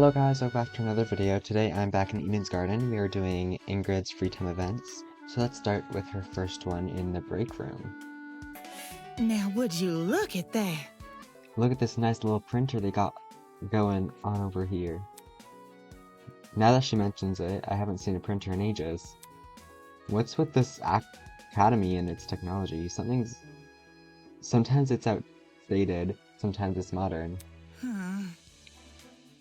Hello guys, welcome back to another video. Today I'm back in Eden's garden. We are doing Ingrid's free time events. So let's start with her first one in the break room. Now would you look at that? Look at this nice little printer they got going on over here. Now that she mentions it, I haven't seen a printer in ages. What's with this academy and its technology? Sometimes it's outdated, sometimes it's modern.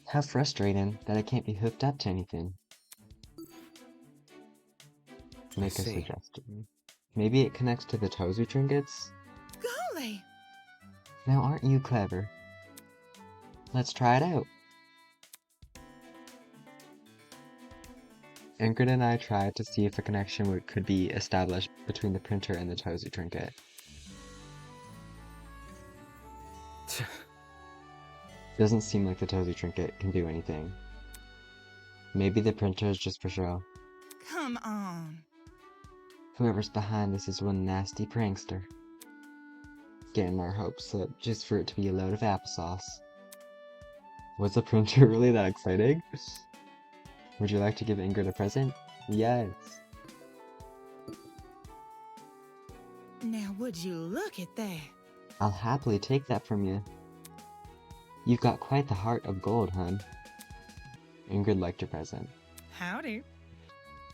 How frustrating that I can't be hooked up to anything. Make a suggestion. Maybe it connects to the Tozu trinkets? Golly! Now aren't you clever? Let's try it out. Ingrid and I tried to see if a connection could be established between the printer and the Tozu trinket. Doesn't seem like the Tozu trinket can do anything. Maybe the printer is just for show. Come on. Whoever's behind this is one nasty prankster. Getting our hopes up just for it to be a load of applesauce. Was the printer really that exciting? Would you like to give Ingrid a present? Yes. Now would you look at that? I'll happily take that from you. You've got quite the heart of gold, hun. Ingrid liked her present. Howdy.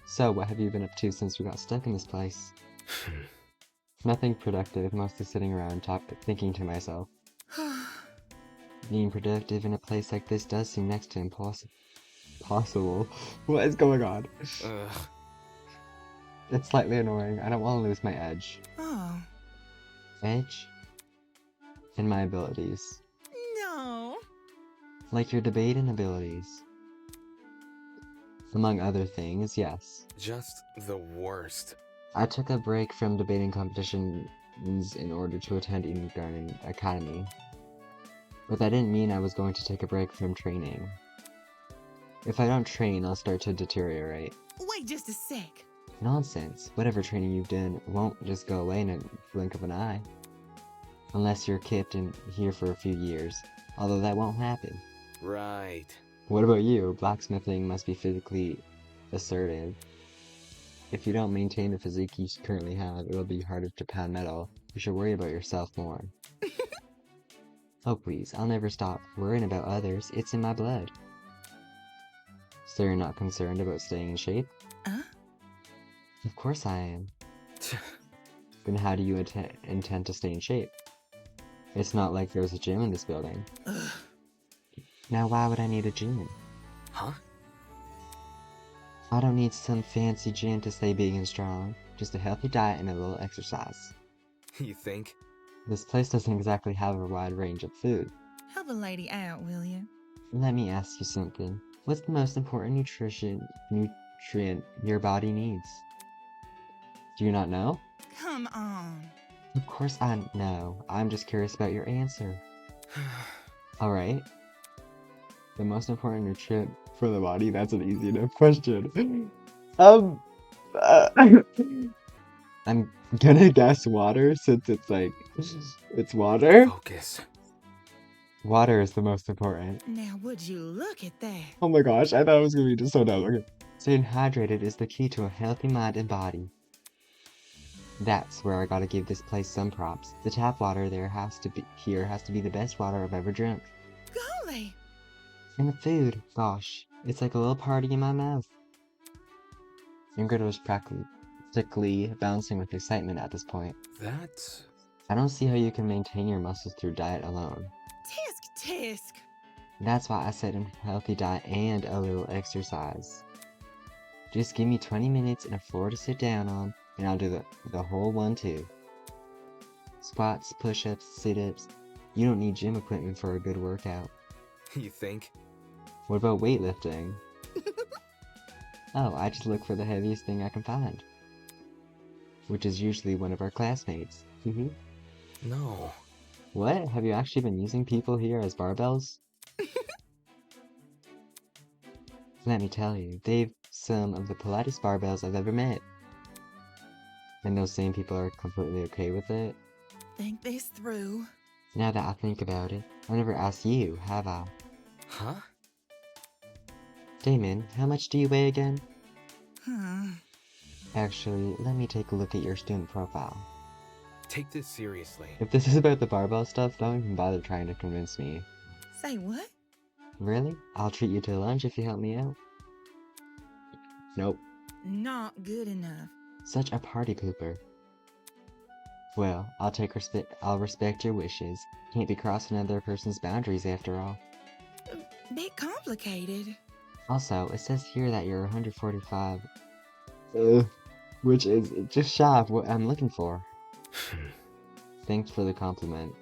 So, what have you been up to since we got stuck in this place? Nothing productive, mostly sitting around thinking to myself. Being productive in a place like this does seem next to impossible. What is going on? It's slightly annoying. I don't want to lose my edge. Oh. Edge? In my abilities. No. Like your debating abilities. Among other things, yes. Just the worst. I took a break from debating competitions in order to attend Eden Garden Academy. But that didn't mean I was going to take a break from training. If I don't train, I'll start to deteriorate. Wait just a sec. Nonsense. Whatever training you've done won't just go away in a blink of an eye. Unless you're kept in here for a few years. Although that won't happen. Right. What about you? Blacksmithing must be physically assertive. If you don't maintain the physique you currently have, it'll be harder to pound metal. You should worry about yourself more. Oh please, I'll never stop worrying about others. It's in my blood. So you're not concerned about staying in shape? Of course I am. Then how do you intend to stay in shape? It's not like there's a gym in this building. Now why would I need a gym? Huh? I don't need some fancy gym to stay big and strong. Just a healthy diet and a little exercise. You think? This place doesn't exactly have a wide range of food. Help a lady out, will you? Let me ask you something. What's the most important nutrient your body needs? Do you not know? Come on. Of course I know. I'm just curious about your answer. Alright. The most important nutrient for the body? That's an easy enough question. I'm gonna guess water since it's water. Focus. Water is the most important. Now would you look at that? Oh my gosh, I thought it was gonna be just so dumb. Okay. Staying hydrated is the key to a healthy mind and body. That's where I gotta give this place some props. The tap water here has to be the best water I've ever drunk. Golly! And the food, gosh, it's like a little party in my mouth. Ingrid was practically bouncing with excitement at this point. That's... I don't see how you can maintain your muscles through diet alone. Tisk! That's why I said a healthy diet and a little exercise. Just give me 20 minutes and a floor to sit down on, and I'll do the whole one too. Squats, push-ups, sit-ups. You don't need gym equipment for a good workout. You think? What about weightlifting? Oh, I just look for the heaviest thing I can find. Which is usually one of our classmates. No. What? Have you actually been using people here as barbells? Let me tell you, they've some of the politest barbells I've ever met. And those same people are completely okay with it. Think this through. Now that I think about it, I never asked you, have I? Huh? Damon, how much do you weigh again? Huh. Actually, let me take a look at your student profile. Take this seriously. If this is about the barbell stuff, don't even bother trying to convince me. Say what? Really? I'll treat you to lunch if you help me out. Nope. Not good enough. Such a party pooper. Well, I'll respect your wishes. Can't be crossing another person's boundaries after all. Bit complicated. Also, it says here that you're 145. Which is just shy of what I'm looking for. Thanks for the compliment.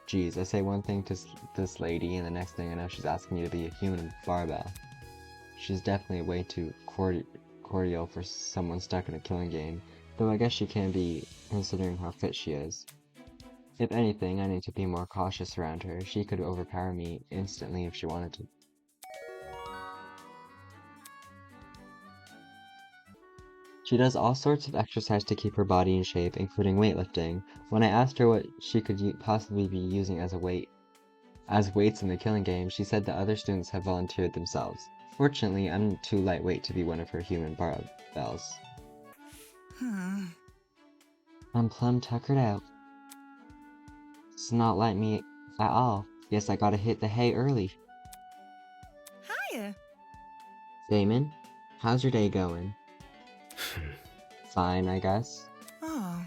Geez, I say one thing to this lady, and the next thing I know, she's asking me to be a human barbell. She's definitely way too cordial for someone stuck in a killing game, though I guess she can be, considering how fit she is. If anything, I need to be more cautious around her. She could overpower me instantly if she wanted to. She does all sorts of exercise to keep her body in shape, including weightlifting. When I asked her what she could possibly be using as weights in the killing game, she said that other students have volunteered themselves. Fortunately, I'm too lightweight to be one of her human barbells. Huh. I'm plumb tuckered out. It's not like me at all. Guess I gotta hit the hay early. Hiya. Damon, how's your day going? Fine, I guess. Oh.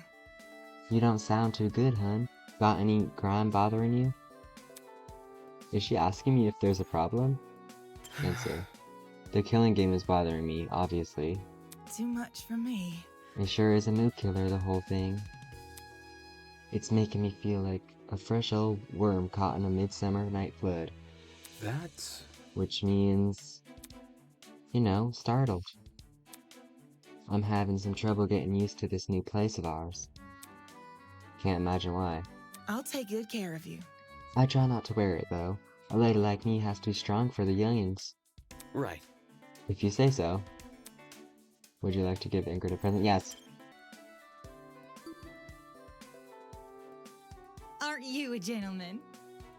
You don't sound too good, hun. Got any grime bothering you? Is she asking me if there's a problem? Answer. The killing game is bothering me, obviously. Too much for me. It sure is a mood killer, the whole thing. It's making me feel like a fresh old worm caught in a midsummer night flood. That's... Which means, you know, startled. I'm having some trouble getting used to this new place of ours. Can't imagine why. I'll take good care of you. I try not to wear it, though. A lady like me has to be strong for the youngins. right. If you say so. Would you like to give Ingrid a present? Yes. Aren't you a gentleman?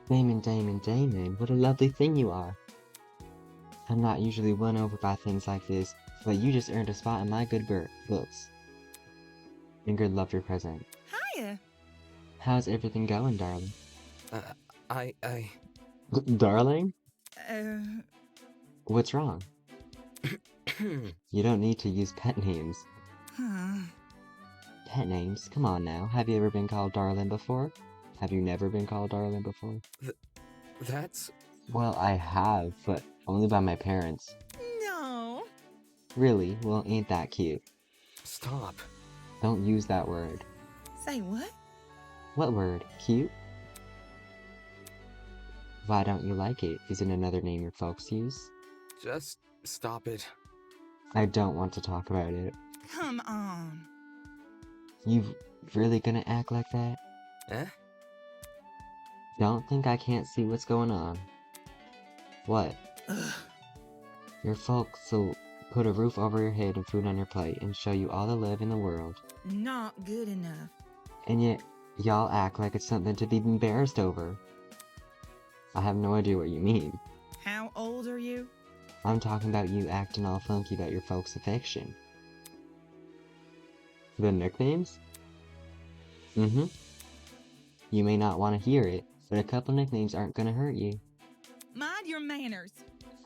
Damon, Damon, Damon, what a lovely thing you are. I'm not usually won over by things like this, but you just earned a spot in my good books. Ingrid loved your present. Hiya. How's everything going, darling? I... Darling? Uh, What's wrong? You don't need to use pet names. huh. Pet names? Come on now. Have you ever been called darling before? Have you never been called darling before? That's... Well, I have, but only by my parents. No. Really? Well, ain't that cute? Stop. Don't use that word. Say what? What word? Cute? Why don't you like it? Is it another name your folks use? Just stop it. I don't want to talk about it. Come on. You really gonna act like that? Eh? Don't think I can't see what's going on. What? Ugh. Your folks will put a roof over your head and food on your plate and show you all the love in the world. Not good enough. And yet, y'all act like it's something to be embarrassed over. I have no idea what you mean. How old are you? I'm talking about you acting all funky about your folks' affection. The nicknames? Mm-hmm. You may not want to hear it, but a couple nicknames aren't gonna hurt you. Mind your manners.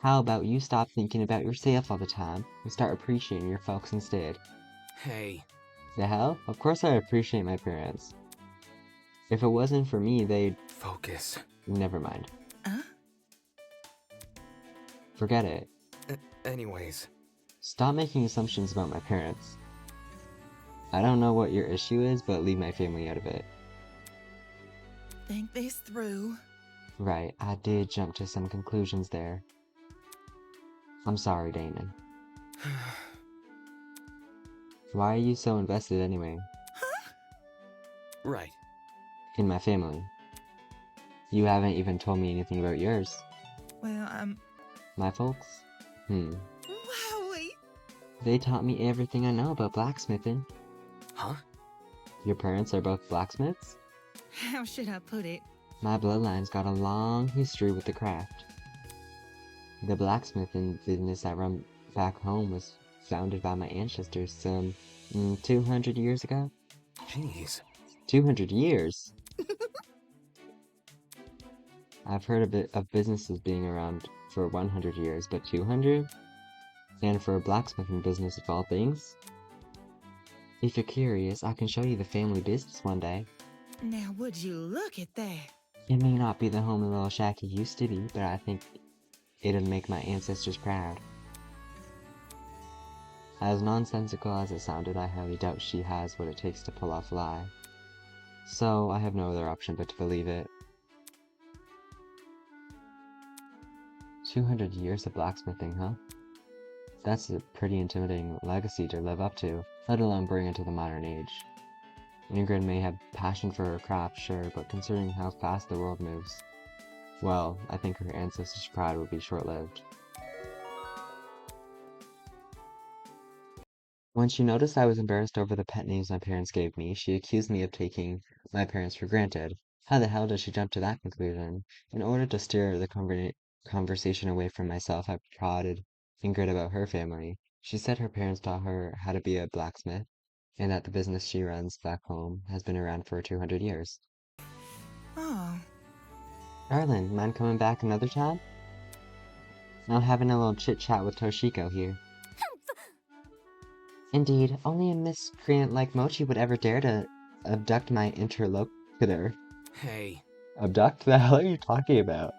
How about you stop thinking about yourself all the time and start appreciating your folks instead? Hey. The hell? Of course I appreciate my parents. If it wasn't for me, they'd... Focus. Never mind. Huh? Forget it. Anyways. Stop making assumptions about my parents. I don't know what your issue is, but leave my family out of it. Think this through. Right, I did jump to some conclusions there. I'm sorry, Damon. Why are you so invested anyway? Huh? right. In my family. You haven't even told me anything about yours. Well, My folks? Wowie. They taught me everything I know about blacksmithing. Huh? Your parents are both blacksmiths? How should I put it? My bloodline's got a long history with the craft. The blacksmithing business I run back home was founded by my ancestors some 200 years ago. Jeez. 200 years? I've heard a bit of businesses being around for 100 years, but 200? And for a blacksmithing business of all things? If you're curious, I can show you the family business one day. Now, would you look at that? It may not be the homey little shack it used to be, but I think it'd make my ancestors proud. As nonsensical as it sounded, I highly doubt she has what it takes to pull off a lie. So, I have no other option but to believe it. 200 years of blacksmithing, huh? That's a pretty intimidating legacy to live up to, let alone bring into the modern age. Ingrid may have passion for her craft, sure, but considering how fast the world moves, well, I think her ancestors' pride would be short-lived. When she noticed I was embarrassed over the pet names my parents gave me, she accused me of taking my parents for granted. How the hell did she jump to that conclusion? In order to steer the conversation away from myself, I prodded Ingrid about her family. She said her parents taught her how to be a blacksmith, and that the business she runs back home has been around for 200 years. Oh, Darling, mind coming back another time? I'm having a little chit-chat with Toshiko here. Indeed, only a miscreant like Mochi would ever dare to abduct my interlocutor. Hey. Abduct? The hell are you talking about?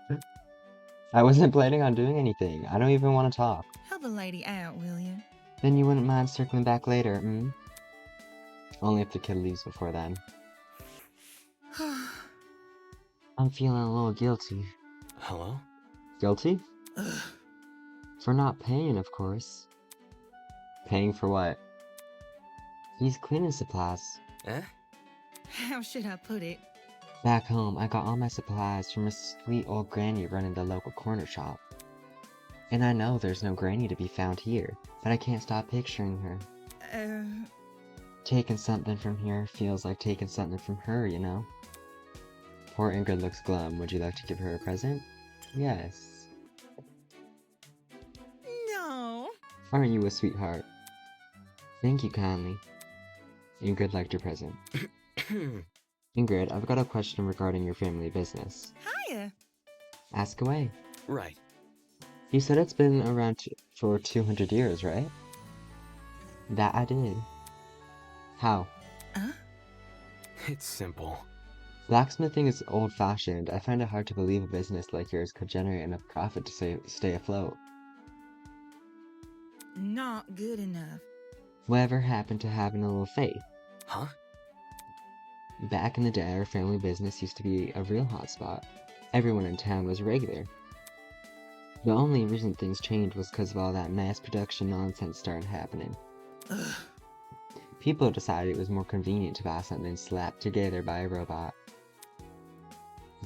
I wasn't planning on doing anything. I don't even want to talk. help a lady out, will you? Then you wouldn't mind circling back later, hmm? Only if the kid leaves before then. I'm feeling a little guilty. Hello? Guilty? Ugh. For not paying, of course. Paying for what? These cleaning supplies. Eh? How should I put it? Back home, I got all my supplies from a sweet old granny running the local corner shop. And I know there's no granny to be found here, but I can't stop picturing her. Taking something from here feels like taking something from her, you know? Poor Ingrid looks glum. Would you like to give her a present? Yes. No. Aren't you a sweetheart? Thank you kindly. Ingrid liked her present. Ingrid, I've got a question regarding your family business. Hiya. Ask away. Right. You said it's been around for 200 years, right? That I did. How? Huh? It's simple. Blacksmithing is old-fashioned. I find it hard to believe a business like yours could generate enough profit to stay afloat. Not good enough. Whatever happened to having a little faith? Huh? Back in the day, our family business used to be a real hotspot. Everyone in town was regular. The only reason things changed was because of all that mass production nonsense started happening. Ugh. People decided it was more convenient to buy something slapped together by a robot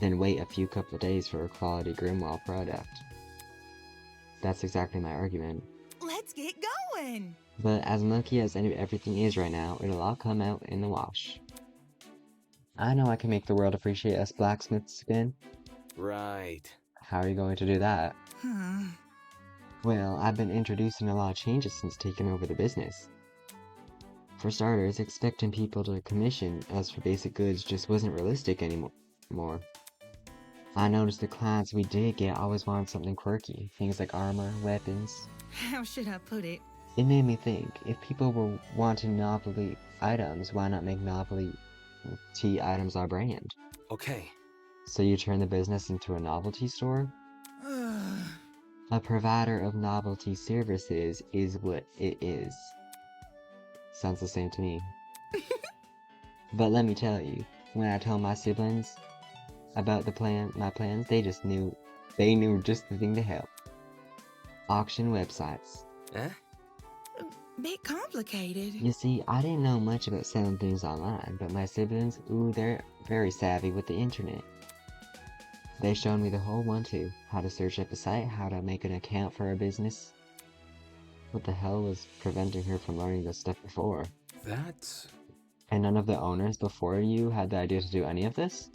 than wait a few couple of days for a quality Grimwell product. That's exactly my argument. Let's get going. But as mucky as everything is right now, it'll all come out in the wash. I know I can make the world appreciate us blacksmiths again. Right. How are you going to do that? Huh. Well, I've been introducing a lot of changes since taking over the business. For starters, expecting people to commission us for basic goods just wasn't realistic anymore. I noticed the clients we did get always wanted something quirky, things like armor, weapons. How should I put it? It made me think, if people were wanting novelty items, why not make novelty items our brand? Okay. So you turn the business into a novelty store? Ugh. A provider of novelty services is what it is. Sounds the same to me. But let me tell you, when I told my siblings about my plans, they knew just the thing to help. Auction websites. Eh? Bit complicated. You see, I didn't know much about selling things online, but my siblings, ooh, they're very savvy with the internet. They showed me the whole one-two, how to search up a site, how to make an account for a business. What the hell was preventing her from learning this stuff before? That's... And none of the owners before you had the idea to do any of this?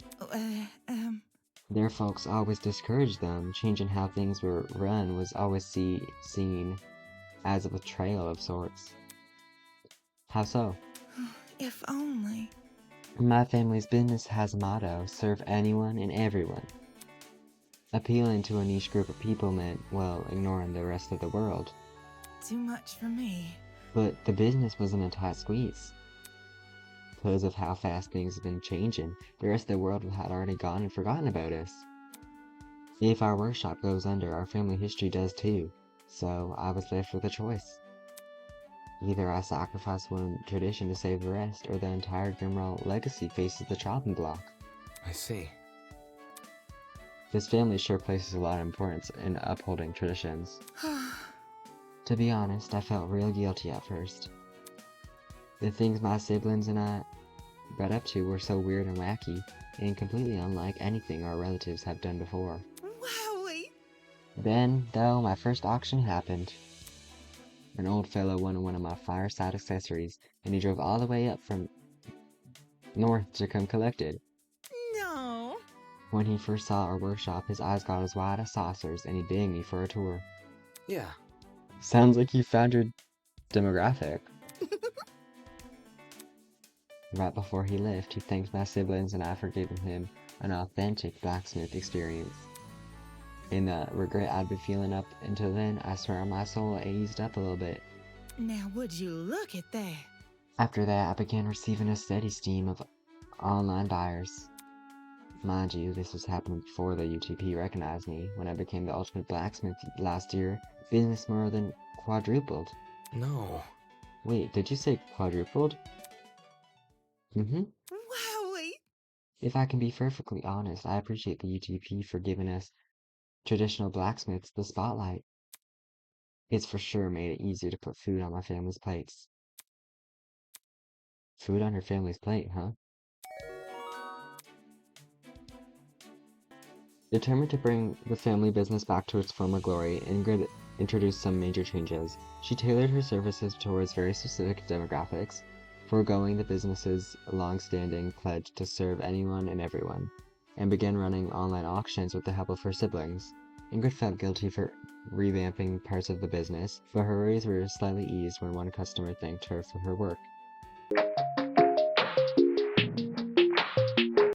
Their folks always discouraged them. Changing how things were run was always seen as a betrayal of sorts. How so? If only. My family's business has a motto, serve anyone and everyone. Appealing to a niche group of people meant, well, ignoring the rest of the world. Too much for me. But the business was in a tight squeeze. Because of how fast things have been changing, the rest of the world had already gone and forgotten about us. If our workshop goes under, our family history does too. So I was left with a choice. Either I sacrifice one tradition to save the rest, or the entire Grimroll legacy faces the chopping block. I see. This family sure places a lot of importance in upholding traditions. To be honest, I felt real guilty at first. The things my siblings and I got up to were so weird and wacky, and completely unlike anything our relatives have done before. Wowie! Then, though, my first auction happened. An old fellow wanted one of my fireside accessories, and he drove all the way up from north to come collect it. No. When he first saw our workshop, his eyes got as wide as saucers, and he begged me for a tour. Yeah. Sounds like you found your demographic. Right before he left, he thanked my siblings and I for giving him an authentic blacksmith experience. In the regret I'd been feeling up until then, I swear my soul eased up a little bit. Now would you look at that? After that, I began receiving a steady stream of online buyers. Mind you, this was happening before the UTP recognized me. When I became the ultimate blacksmith last year, business more than quadrupled. No. Wait, did you say quadrupled? Wowie! If I can be perfectly honest, I appreciate the UTP for giving us traditional blacksmiths the spotlight. It's for sure made it easier to put food on my family's plates. Food on her family's plate, huh? Determined to bring the family business back to its former glory, Ingrid introduced some major changes. She tailored her services towards very specific demographics, foregoing the business's long-standing pledge to serve anyone and everyone, and began running online auctions with the help of her siblings. Ingrid felt guilty for revamping parts of the business, but her worries were slightly eased when one customer thanked her for her work.